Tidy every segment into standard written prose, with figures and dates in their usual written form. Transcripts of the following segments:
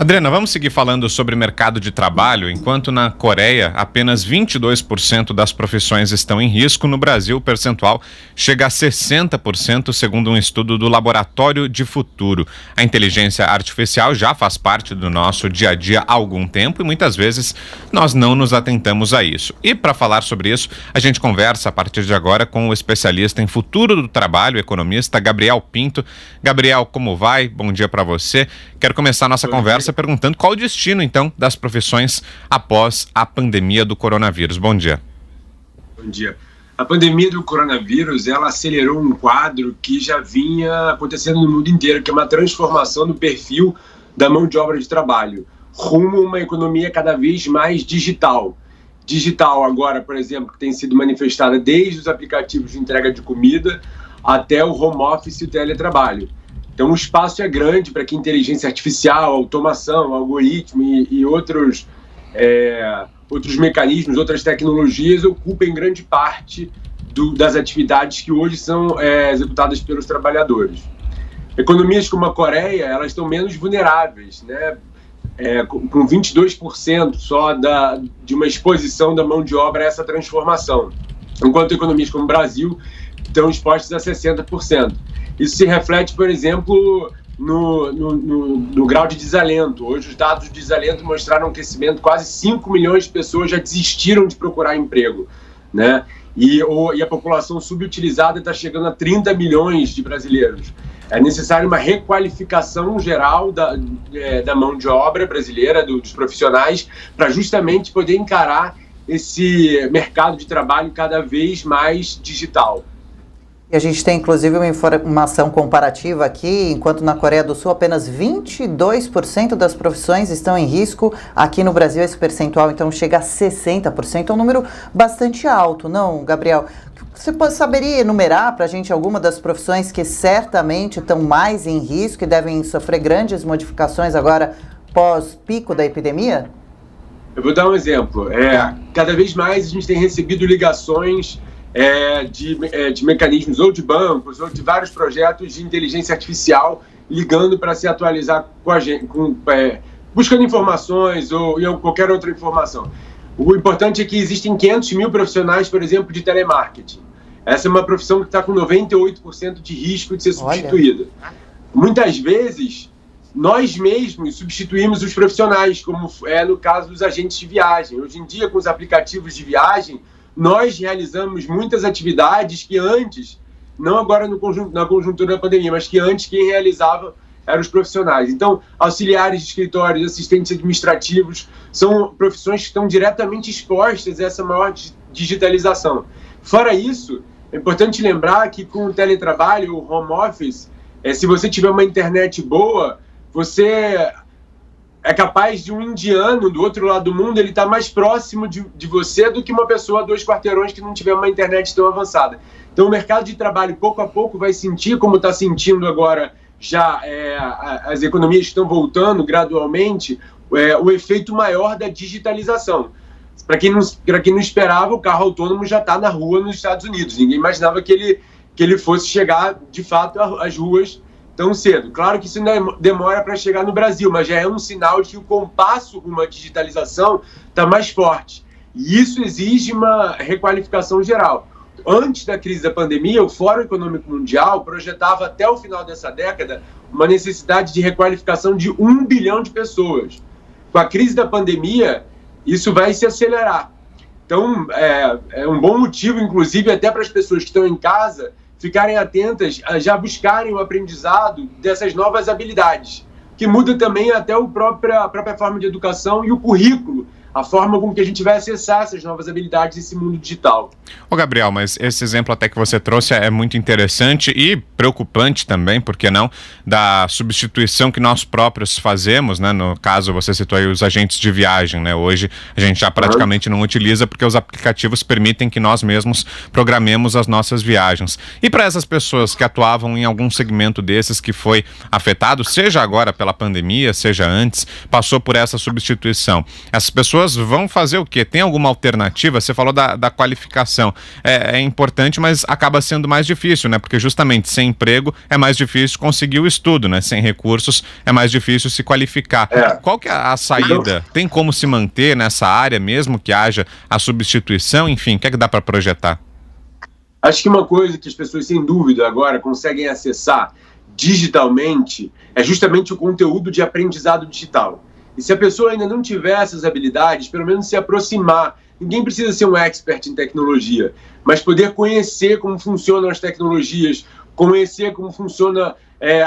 Adriana, vamos seguir falando sobre mercado de trabalho. Enquanto na Coreia apenas 22% das profissões estão em risco, no Brasil o percentual chega a 60%, segundo um estudo do Laboratório de Futuro. A inteligência artificial já faz parte do nosso dia a dia há algum tempo e muitas vezes nós não nos atentamos a isso. E para falar sobre isso, a gente conversa a partir de agora com o especialista em futuro do trabalho, economista Gabriel Pinto. Gabriel, como vai? Bom dia para você. Quero começar a nossa conversa perguntando qual o destino, então, das profissões após a pandemia do coronavírus. Bom dia. Bom dia. A pandemia do coronavírus, ela acelerou um quadro que já vinha acontecendo no mundo inteiro, que é uma transformação do perfil da mão de obra de trabalho, rumo a uma economia cada vez mais digital. Digital agora, por exemplo, que tem sido manifestada desde os aplicativos de entrega de comida até o home office e o teletrabalho. Então, o espaço é grande para que inteligência artificial, automação, algoritmo e outros mecanismos, outras tecnologias ocupem grande parte das atividades que hoje são executadas pelos trabalhadores. Economias como a Coreia, elas estão menos vulneráveis, né? Com 22% só de uma exposição da mão de obra a essa transformação, enquanto economias como o Brasil estão expostas a 60%. Isso se reflete, por exemplo, no grau de desalento. Hoje os dados de desalento mostraram um crescimento, quase 5 milhões de pessoas já desistiram de procurar emprego, né? E a população subutilizada está chegando a 30 milhões de brasileiros. É necessário uma requalificação geral da mão de obra brasileira, dos profissionais, para justamente poder encarar esse mercado de trabalho cada vez mais digital. E a gente tem, inclusive, uma informação comparativa aqui, enquanto na Coreia do Sul apenas 22% das profissões estão em risco, aqui no Brasil esse percentual, então, chega a 60%, é um número bastante alto, não, Gabriel? Você saberia enumerar para a gente alguma das profissões que certamente estão mais em risco e devem sofrer grandes modificações agora pós-pico da epidemia? Eu vou dar um exemplo. Cada vez mais a gente tem recebido ligações de mecanismos ou de bancos ou de vários projetos de inteligência artificial ligando para se atualizar com a gente, buscando informações ou qualquer outra informação. O importante é que existem 500 mil profissionais, por exemplo, de telemarketing. Essa é uma profissão que está com 98% de risco de ser substituída. Olha. Muitas vezes, nós mesmos substituímos os profissionais, como é no caso dos agentes de viagem. Hoje em dia, com os aplicativos de viagem, nós realizamos muitas atividades que antes, não agora na conjuntura da pandemia, mas que antes quem realizava eram os profissionais. Então, auxiliares de escritórios, assistentes administrativos, são profissões que estão diretamente expostas a essa maior digitalização. Fora isso, é importante lembrar que com o teletrabalho, o home office, se você tiver uma internet boa, você é capaz de um indiano do outro lado do mundo, ele está mais próximo de você do que uma pessoa a 2 quarteirões que não tiver uma internet tão avançada. Então o mercado de trabalho, pouco a pouco, vai sentir, como está sentindo agora já as economias que estão voltando gradualmente, o efeito maior da digitalização. Para quem não esperava, o carro autônomo já está na rua nos Estados Unidos. Ninguém imaginava que ele fosse chegar, de fato, às ruas tão cedo. Claro que isso ainda demora para chegar no Brasil, mas já é um sinal de que o compasso rumo à digitalização está mais forte. E isso exige uma requalificação geral. Antes da crise da pandemia, o Fórum Econômico Mundial projetava até o final dessa década uma necessidade de requalificação de 1 bilhão de pessoas. Com a crise da pandemia, isso vai se acelerar. Então, é um bom motivo, inclusive, até para as pessoas que estão em casa ficarem atentas a já buscarem o aprendizado dessas novas habilidades, que muda também até a própria forma de educação e o currículo, a forma com que a gente vai acessar essas novas habilidades nesse mundo digital. Ô Gabriel, mas esse exemplo até que você trouxe é muito interessante e preocupante também, por que não, da substituição que nós próprios fazemos, né? No caso, você citou aí os agentes de viagem, né? Hoje a gente já praticamente não utiliza porque os aplicativos permitem que nós mesmos programemos as nossas viagens. E para essas pessoas que atuavam em algum segmento desses que foi afetado, seja agora pela pandemia, seja antes, passou por essa substituição, essas pessoas pessoas vão fazer o quê? Tem alguma alternativa? Você falou da qualificação. É importante, mas acaba sendo mais difícil, né? Porque justamente sem emprego é mais difícil conseguir o estudo, né? Sem recursos é mais difícil se qualificar. Qual que é a saída? Tem como se manter nessa área mesmo que haja a substituição? Enfim, o que é que dá para projetar? Acho que uma coisa que as pessoas, sem dúvida, agora conseguem acessar digitalmente é justamente o conteúdo de aprendizado digital. E se a pessoa ainda não tiver essas habilidades, pelo menos se aproximar. Ninguém precisa ser um expert em tecnologia, mas poder conhecer como funcionam as tecnologias, conhecer como funciona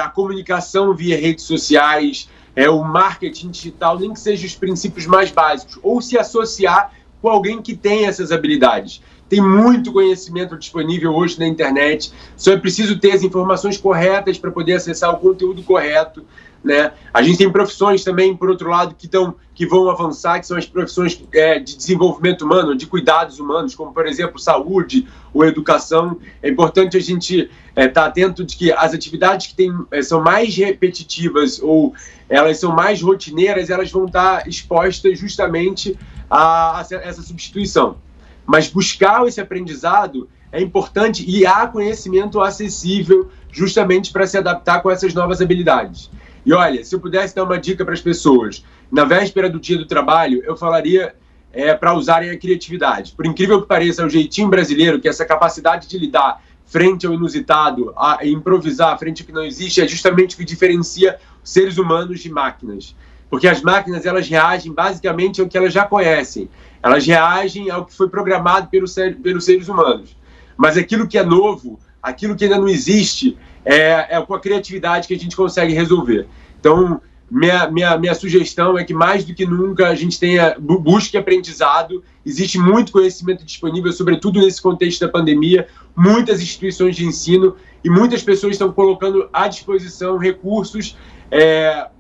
a comunicação via redes sociais, o marketing digital, nem que seja os princípios mais básicos, ou se associar com alguém que tem essas habilidades. Tem muito conhecimento disponível hoje na internet, só é preciso ter as informações corretas para poder acessar o conteúdo correto, né? A gente tem profissões também, por outro lado, que vão avançar, que são as profissões de desenvolvimento humano, de cuidados humanos, como, por exemplo, saúde ou educação. É importante a gente estar atento de que as atividades que são mais repetitivas ou elas são mais rotineiras, elas vão estar expostas justamente a essa substituição. Mas buscar esse aprendizado é importante e há conhecimento acessível justamente para se adaptar com essas novas habilidades. E olha, se eu pudesse dar uma dica para as pessoas, na véspera do Dia do Trabalho, eu falaria para usarem a criatividade. Por incrível que pareça, o jeitinho brasileiro, que é essa capacidade de lidar frente ao inusitado, a improvisar frente ao que não existe, é justamente o que diferencia seres humanos de máquinas. Porque as máquinas, elas reagem basicamente ao que elas já conhecem. Elas reagem ao que foi programado pelos seres humanos. Mas aquilo que é novo, aquilo que ainda não existe, é com a criatividade que a gente consegue resolver. Então, minha sugestão é que, mais do que nunca, a gente busque aprendizado. Existe muito conhecimento disponível, sobretudo nesse contexto da pandemia. Muitas instituições de ensino e muitas pessoas estão colocando à disposição recursos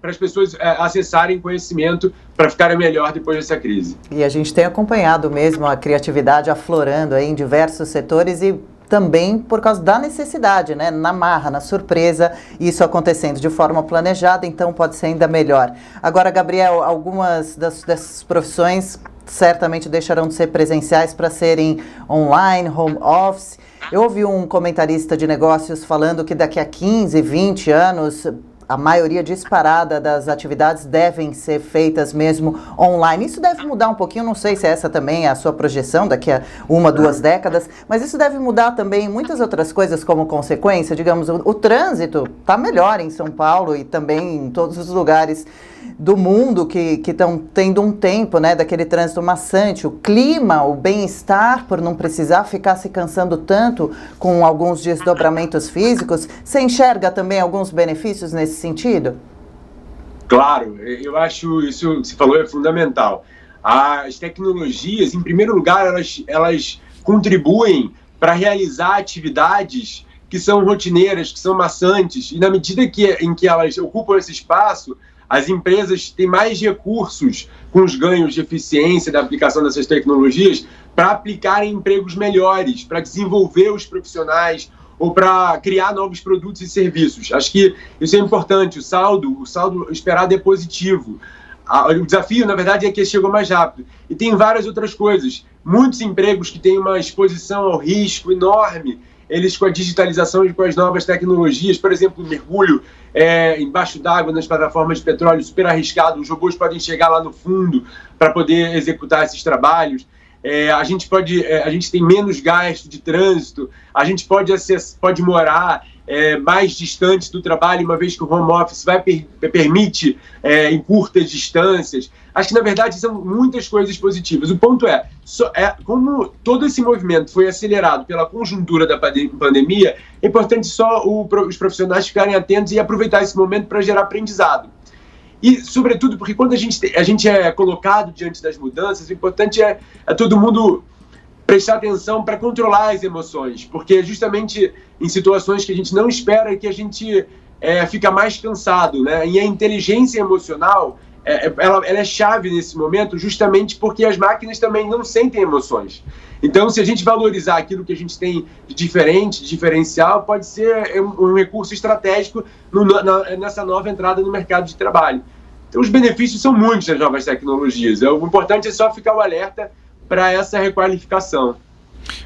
para as pessoas acessarem conhecimento para ficarem melhor depois dessa crise. E a gente tem acompanhado mesmo a criatividade aflorando aí em diversos setores e também por causa da necessidade, né? Na marra, na surpresa, isso acontecendo de forma planejada, então pode ser ainda melhor. Agora, Gabriel, algumas dessas profissões certamente deixarão de ser presenciais para serem online, home office. Eu ouvi um comentarista de negócios falando que daqui a 15, 20 anos... a maioria disparada das atividades devem ser feitas mesmo online. Isso deve mudar um pouquinho, não sei se essa também é a sua projeção daqui a 1, 2 décadas, mas isso deve mudar também muitas outras coisas como consequência. Digamos, o trânsito está melhor em São Paulo e também em todos os lugares do mundo que estão tendo um tempo, né, daquele trânsito maçante. O clima, o bem-estar, por não precisar ficar se cansando tanto com alguns desdobramentos físicos. Você enxerga também alguns benefícios nesse sentido? Claro, eu acho isso que você falou é fundamental. As tecnologias, em primeiro lugar, elas contribuem para realizar atividades que são rotineiras, que são maçantes, e na medida em que elas ocupam esse espaço, as empresas têm mais recursos com os ganhos de eficiência da aplicação dessas tecnologias para aplicar em empregos melhores, para desenvolver os profissionais ou para criar novos produtos e serviços. Acho que isso é importante. O saldo esperado é positivo. O desafio, na verdade, é que chegou mais rápido. E tem várias outras coisas. Muitos empregos que têm uma exposição ao risco enorme, eles com a digitalização e com as novas tecnologias, por exemplo, o mergulho embaixo d'água nas plataformas de petróleo super arriscado, os robôs podem chegar lá no fundo para poder executar esses trabalhos. A gente tem menos gasto de trânsito, a gente pode morar mais distante do trabalho, uma vez que o home office permite em curtas distâncias. Acho que, na verdade, são muitas coisas positivas. O ponto como todo esse movimento foi acelerado pela conjuntura da pandemia, é importante só os profissionais ficarem atentos e aproveitar esse momento para gerar aprendizado. E, sobretudo, porque quando a gente é colocado diante das mudanças, o importante é todo mundo prestar atenção para controlar as emoções, porque justamente em situações que a gente não espera que a gente fica mais cansado, né? E a inteligência emocional, ela é chave nesse momento, justamente porque as máquinas também não sentem emoções. Então, se a gente valorizar aquilo que a gente tem de diferente, de diferencial, pode ser um recurso estratégico nessa nova entrada no mercado de trabalho. Então, os benefícios são muitos das novas tecnologias. O importante é só ficar o alerta para essa requalificação.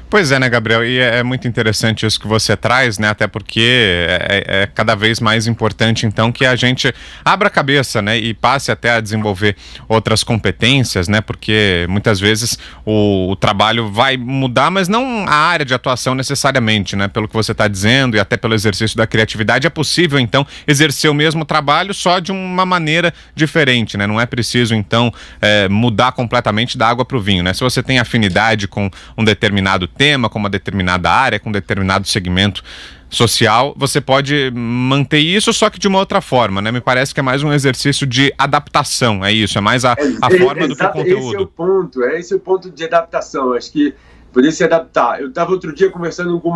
Pois é, né, Gabriel? E é muito interessante isso que você traz, né? Até porque é cada vez mais importante, então, que a gente abra a cabeça, né? E passe até a desenvolver outras competências, né? Porque muitas vezes o trabalho vai mudar, mas não a área de atuação necessariamente, né? Pelo que você está dizendo e até pelo exercício da criatividade, é possível, então, exercer o mesmo trabalho só de uma maneira diferente, né? Não é preciso, então, mudar completamente da água para o vinho, né? Se você tem afinidade com um determinado tema, com uma determinada área, com um determinado segmento social, você pode manter isso, só que de uma outra forma, né? Me parece que é mais um exercício de adaptação, é isso, é mais a forma do que o conteúdo. Esse é o ponto de adaptação, acho que poder se adaptar. Eu estava outro dia conversando com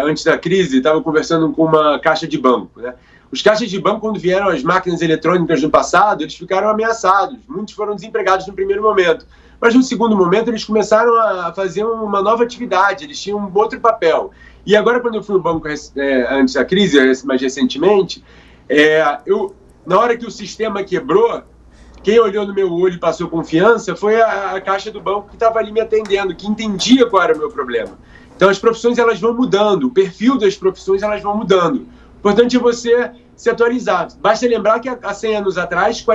antes da crise, estava conversando com uma caixa de banco, né? Os caixas de banco, quando vieram as máquinas eletrônicas no passado, eles ficaram ameaçados, muitos foram desempregados no primeiro momento. Mas no segundo momento eles começaram a fazer uma nova atividade, eles tinham um outro papel. E agora, quando eu fui no banco antes da crise, mais recentemente, na hora que o sistema quebrou, quem olhou no meu olho e passou confiança foi a caixa do banco que estava ali me atendendo, que entendia qual era o meu problema. Então as profissões elas vão mudando, o perfil das profissões elas vão mudando. O importante é você se atualizar. Basta lembrar que há 100 anos atrás,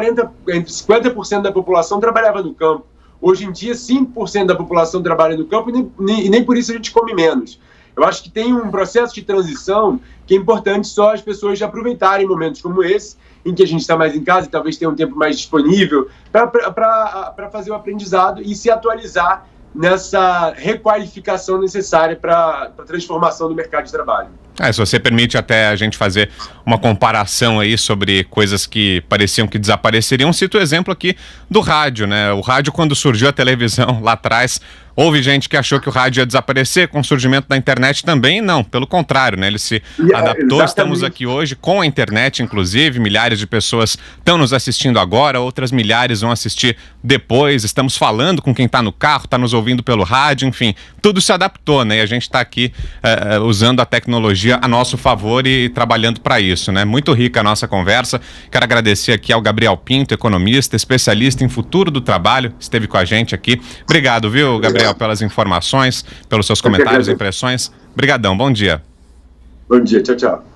entre 50% da população trabalhava no campo. Hoje em dia, 5% da população trabalha no campo e nem por isso a gente come menos. Eu acho que tem um processo de transição que é importante só as pessoas aproveitarem momentos como esse, em que a gente está mais em casa e talvez tenha um tempo mais disponível para fazer o aprendizado e se atualizar nessa requalificação necessária para a transformação do mercado de trabalho. Se você permite até a gente fazer uma comparação aí sobre coisas que pareciam que desapareceriam, cito o exemplo aqui do rádio, né? O rádio, quando surgiu a televisão lá atrás, houve gente que achou que o rádio ia desaparecer, com o surgimento da internet também, não, pelo contrário, né? Ele se adaptou, exatamente. Estamos aqui hoje com a internet, inclusive, milhares de pessoas estão nos assistindo agora, outras milhares vão assistir depois, estamos falando com quem está no carro, está nos ouvindo pelo rádio, enfim, tudo se adaptou, né? E a gente está aqui usando a tecnologia a nosso favor e trabalhando para isso, né? Muito rica a nossa conversa. Quero agradecer aqui ao Gabriel Pinto, economista, especialista em futuro do trabalho, esteve com a gente aqui. Obrigado, viu, Gabriel, pelas informações, pelos seus comentários e impressões. Obrigadão, bom dia. Bom dia, tchau, tchau.